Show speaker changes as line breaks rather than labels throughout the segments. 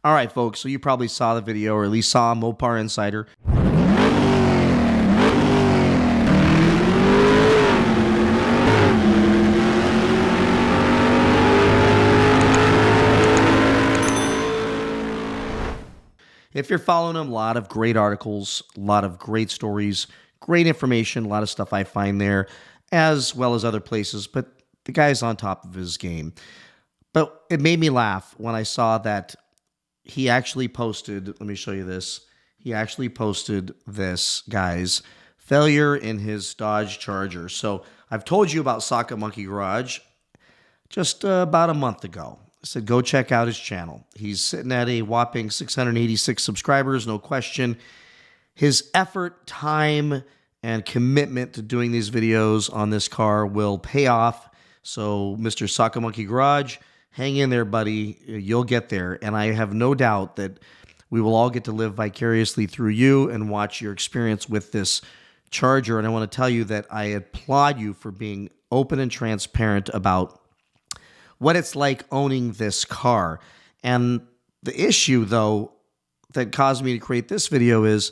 All right, folks, so you probably saw the video, or at least saw Mopar Insider. If you're following him, a lot of great articles, a lot of great stories, great information, a lot of stuff I find there, as well as other places, but the guy's on top of his game. But it made me laugh when I saw that he actually posted, let me show you this. He actually posted this, guys, failure in his Dodge Charger. So I've told you about Socket Monkey Garage just about a month ago. I said, go check out his channel. He's sitting at a whopping 686 subscribers, no question. His effort, time, and commitment to doing these videos on this car will pay off. So Mr. Socket Monkey Garage, hang in there, buddy. You'll get there. And I have no doubt that we will all get to live vicariously through you and watch your experience with this Charger. And I want to tell you that I applaud you for being open and transparent about what it's like owning this car. And the issue, though, that caused me to create this video is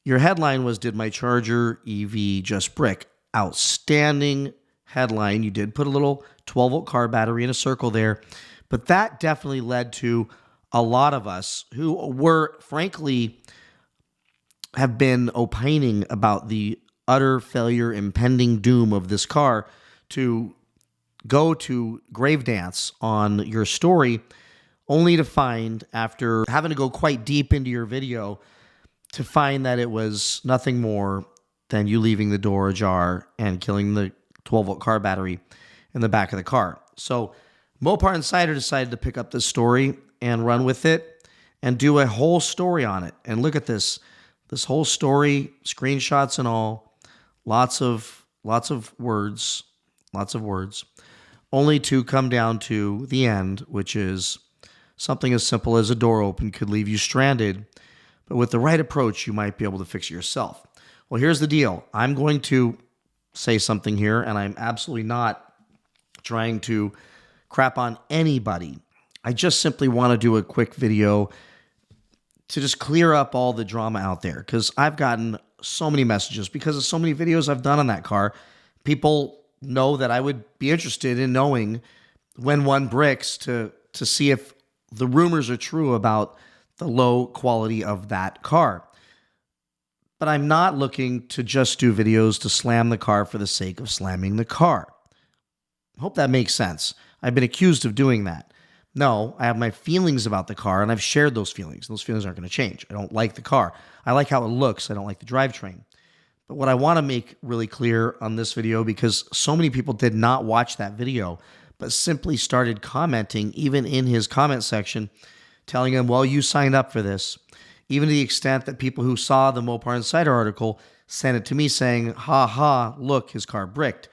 your headline was, did my Charger EV just brick? Outstanding headline. You did put a little 12-volt car battery in a circle there, but that definitely led to a lot of us who were, frankly, have been opining about the utter failure, impending doom of this car to go to grave dance on your story, only to find, after having to go quite deep into your video, to find that it was nothing more than you leaving the door ajar and killing the 12-volt car battery in the back of the car. So Mopar Insider decided to pick up this story and run with it and do a whole story on it. And look at this whole story, screenshots and all, lots of words, only to come down to the end, which is something as simple as a door open could leave you stranded, but with the right approach, you might be able to fix it yourself. Well, here's the deal. I'm going to say something here, and I'm absolutely not trying to crap on anybody. I just simply want to do a quick video to just clear up all the drama out there, because I've gotten so many messages because of so many videos I've done on that car. People know that I would be interested in knowing when one bricks to see if the rumors are true about the low quality of that car. But I'm not looking to just do videos to slam the car for the sake of slamming the car. Hope that makes sense. I've been accused of doing that. No, I have my feelings about the car, and I've shared those feelings. Those feelings aren't going to change. I don't like the car. I like how it looks. I don't like the drivetrain. But what I want to make really clear on this video, because so many people did not watch that video, but simply started commenting, even in his comment section, telling him, well, you signed up for this. Even to the extent that people who saw the Mopar Insider article sent it to me saying, ha ha, look, his car bricked.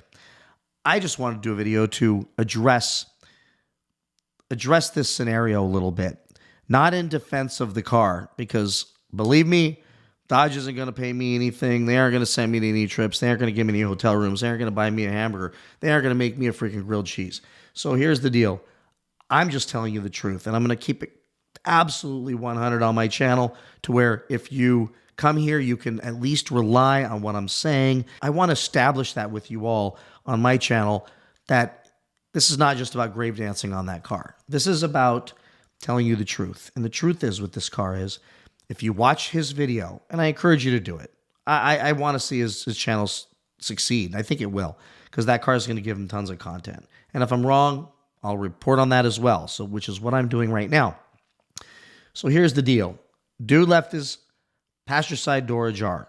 I just wanted to do a video to address this scenario a little bit. Not in defense of the car, because believe me, Dodge isn't going to pay me anything. They aren't going to send me to any trips. They aren't going to give me any hotel rooms. They aren't going to buy me a hamburger. They aren't going to make me a freaking grilled cheese. So here's the deal. I'm just telling you the truth, and I'm going to keep it absolutely 100 on my channel, to where if you come here, you can at least rely on what I'm saying. I want to establish that with you all on my channel, that this is not just about grave dancing on that car. This is about telling you the truth. And the truth is, with this car is, if you watch his video, and I encourage you to do it, I want to see his channel succeed. I think it will, because that car is going to give him tons of content. And if I'm wrong, I'll report on that as well, so which is what I'm doing right now. So here's the deal. Dude left his passenger side door ajar.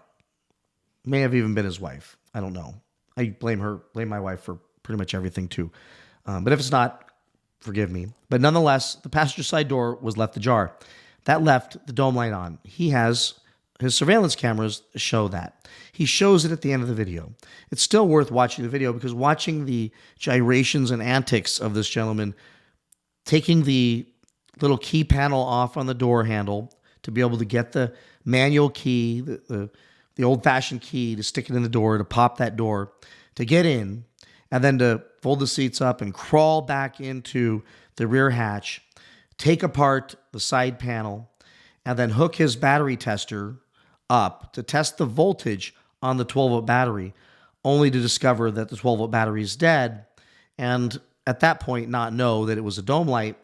May have even been his wife. I don't know. I blame my wife for pretty much everything too. But if it's not, forgive me. But nonetheless, the passenger side door was left ajar. That left the dome light on. He has his surveillance cameras show that. He shows it at the end of the video. It's still worth watching the video, because watching the gyrations and antics of this gentleman, taking the little key panel off on the door handle to be able to get the manual key, the old-fashioned key, to stick it in the door, to pop that door, to get in, and then to fold the seats up and crawl back into the rear hatch, take apart the side panel, and then hook his battery tester up to test the voltage on the 12-volt battery, only to discover that the 12-volt battery is dead, and at that point not know that it was a dome light,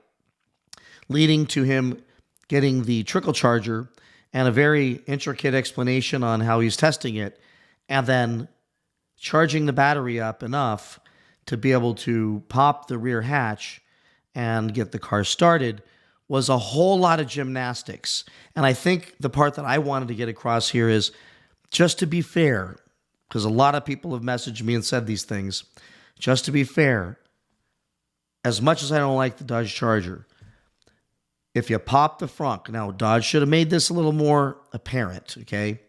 leading to him getting the trickle charger and a very intricate explanation on how he's testing it, and then charging the battery up enough to be able to pop the rear hatch and get the car started was a whole lot of gymnastics. And I think the part that I wanted to get across here is, just to be fair, because a lot of people have messaged me and said these things, just to be fair, as much as I don't like the Dodge Charger, if you pop the frunk, now Dodge should have made this a little more apparent, okay?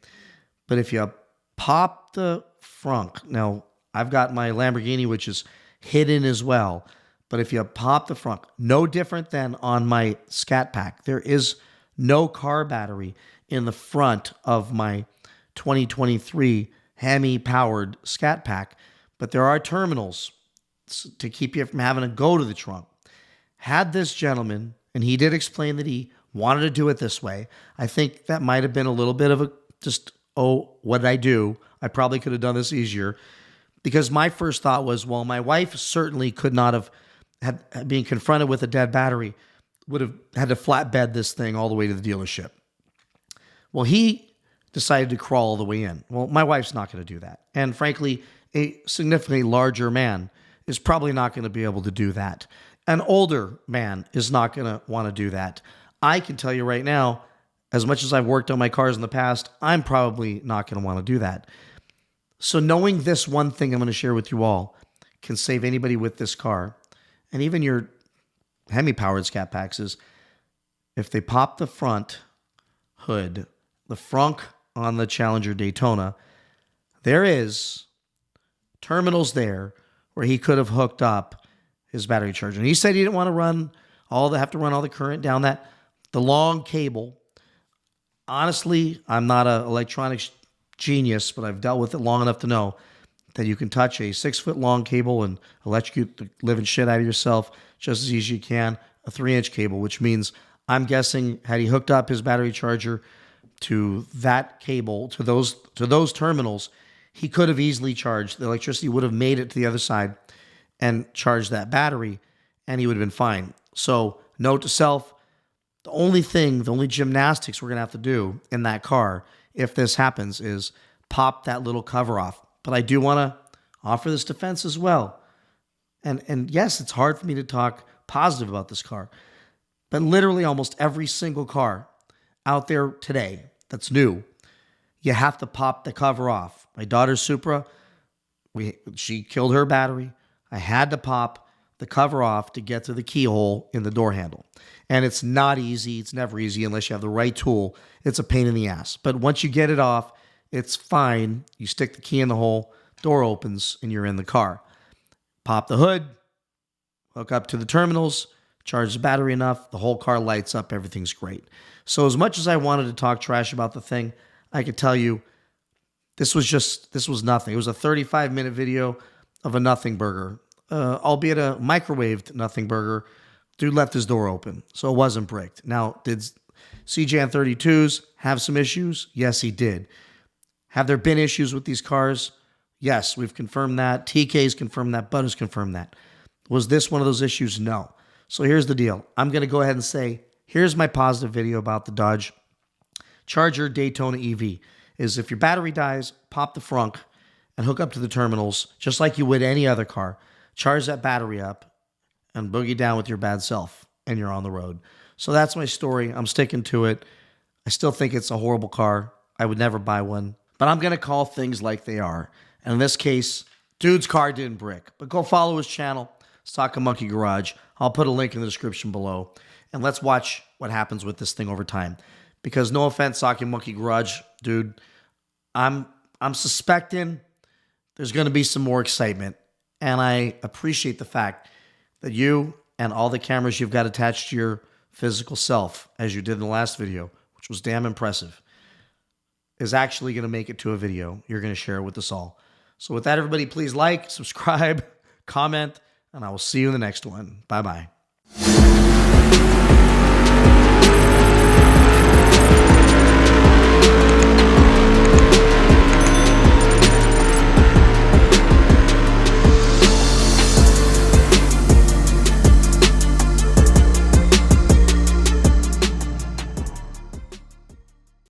But if you pop the frunk, now I've got my Lamborghini, which is hidden as well, but if you pop the frunk, no different than on my Scat Pack, there is no car battery in the front of my 2023 Hemi-powered Scat Pack, but there are terminals to keep you from having to go to the trunk. Had this gentleman, and he did explain that he wanted to do it this way, I think that might have been a little bit of a just, oh, what did I do? I probably could have done this easier. Because my first thought was, well, my wife certainly could not have, being confronted with a dead battery, would have had to flatbed this thing all the way to the dealership. Well, he decided to crawl all the way in. Well, my wife's not going to do that. And frankly, a significantly larger man is probably not going to be able to do that. An older man is not going to want to do that. I can tell you right now, as much as I've worked on my cars in the past, I'm probably not going to want to do that. So knowing this one thing I'm going to share with you all can save anybody with this car, and even your Hemi-powered Scat Packs, is if they pop the front hood, the frunk on the Challenger Daytona, there is terminals there where he could have hooked up his battery charger. And he said he didn't want to have to run all the current down the long cable. Honestly, I'm not an electronics genius, but I've dealt with it long enough to know that you can touch a 6-foot long cable and electrocute the living shit out of yourself just as easy as you can a 3-inch cable, which means I'm guessing had he hooked up his battery charger to that cable, to those terminals, he could have easily charged. The electricity would have made it to the other side and charged that battery, and he would have been fine. So note to self, the only gymnastics we're going to have to do in that car if this happens is pop that little cover off. But I do want to offer this defense as well. And yes, it's hard for me to talk positive about this car, but literally almost every single car out there today that's new, you have to pop the cover off. My daughter's Supra, she killed her battery. I had to pop the cover off to get to the keyhole in the door handle. And it's not easy. It's never easy unless you have the right tool. It's a pain in the ass. But once you get it off, it's fine. You stick the key in the hole, door opens, and you're in the car. Pop the hood, hook up to the terminals, charge the battery enough, the whole car lights up, everything's great. So as much as I wanted to talk trash about the thing, I could tell you this was nothing. It was a 35-minute video of a nothing burger, albeit a microwaved nothing burger. Dude left his door open, so it wasn't bricked. Now, did CJN 32s have some issues? Yes, he did. Have there been issues with these cars? Yes, we've confirmed that. TK's confirmed that. Butters confirmed that. Was this one of those issues? No. So here's the deal. I'm going to go ahead and say, here's my positive video about the Dodge Charger Daytona EV. Is if your battery dies, pop the frunk and hook up to the terminals, just like you would any other car. Charge that battery up and boogie down with your bad self, and you're on the road. So that's my story. I'm sticking to it. I still think it's a horrible car. I would never buy one. But I'm going to call things like they are. And in this case, dude's car didn't brick. But go follow his channel, Socket Monkey Garage. I'll put a link in the description below. And let's watch what happens with this thing over time. Because no offense, Socket Monkey Garage, dude, I'm suspecting there's going to be some more excitement. And I appreciate the fact that you and all the cameras you've got attached to your physical self, as you did in the last video, which was damn impressive, is actually going to make it to a video. You're going to share it with us all. So with that, everybody, please like, subscribe, comment, and I will see you in the next one. Bye-bye.